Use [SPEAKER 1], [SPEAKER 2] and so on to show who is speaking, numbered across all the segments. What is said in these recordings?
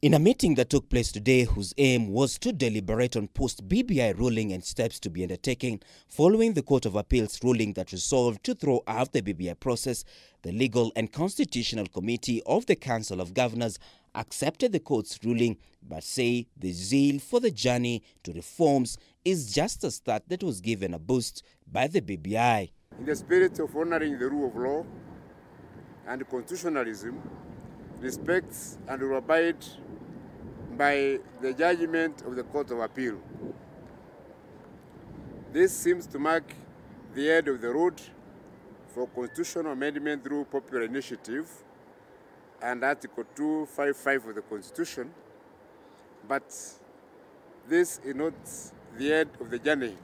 [SPEAKER 1] In a meeting that took place today, whose aim was to deliberate on post-BBI ruling and steps to be undertaken following the Court of Appeal's ruling that resolved to throw out the BBI process, the Legal and Constitutional Committee of the Council of Governors accepted the court's ruling but say the zeal for the journey to reforms is just a start that was given a boost by the BBI.
[SPEAKER 2] In the spirit of honoring the rule of law and constitutionalism, respects and will abide by the judgment of the Court of Appeal. This seems to mark the end of the road for constitutional amendment through popular initiative and Article 255 of the Constitution, but this is not the end of the journey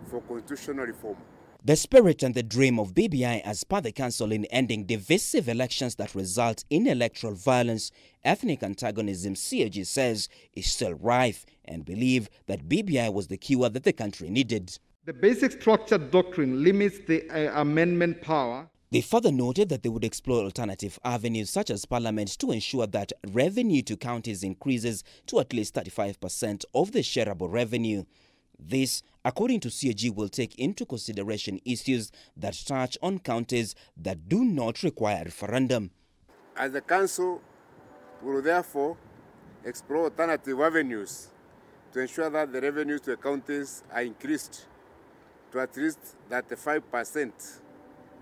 [SPEAKER 2] for constitutional reform.
[SPEAKER 1] The spirit and the dream of BBI as per the Council in ending divisive elections that result in electoral violence, ethnic antagonism, CAG says, is still rife and believe that BBI was the cure that the country needed.
[SPEAKER 3] The basic structure doctrine limits the amendment power.
[SPEAKER 1] They further noted that they would explore alternative avenues such as Parliament to ensure that revenue to counties increases to at least 35% of the shareable revenue. This, according to CAG, will take into consideration issues that touch on counties that do not require referendum.
[SPEAKER 2] As the Council will therefore explore alternative avenues to ensure that the revenues to the counties are increased to at least 35%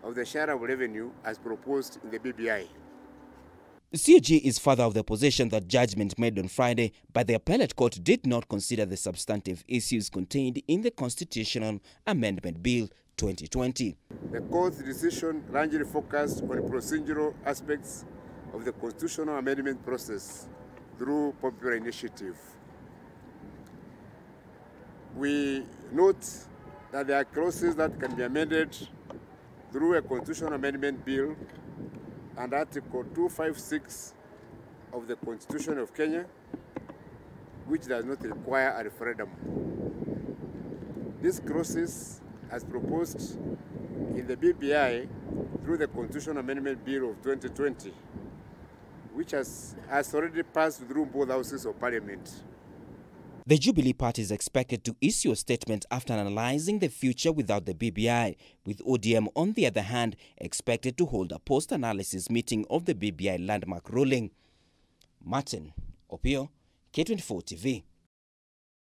[SPEAKER 2] of the shareable revenue as proposed in the BBI.
[SPEAKER 1] CAG is further of the position that judgment made on Friday by the appellate court did not consider the substantive issues contained in the Constitutional Amendment Bill 2020.
[SPEAKER 2] The court's decision largely focused on procedural aspects of the constitutional amendment process through popular initiative. We note that there are clauses that can be amended through a constitutional amendment bill and Article 256 of the Constitution of Kenya, which does not require a referendum. These clauses, as proposed in the BBI through the Constitutional Amendment Bill of 2020, which has already passed through both houses of Parliament.
[SPEAKER 1] The Jubilee Party is expected to issue a statement after analyzing the future without the BBI, with ODM, on the other hand, expected to hold a post-analysis meeting of the BBI landmark ruling. Martin Opiyo, K24 TV.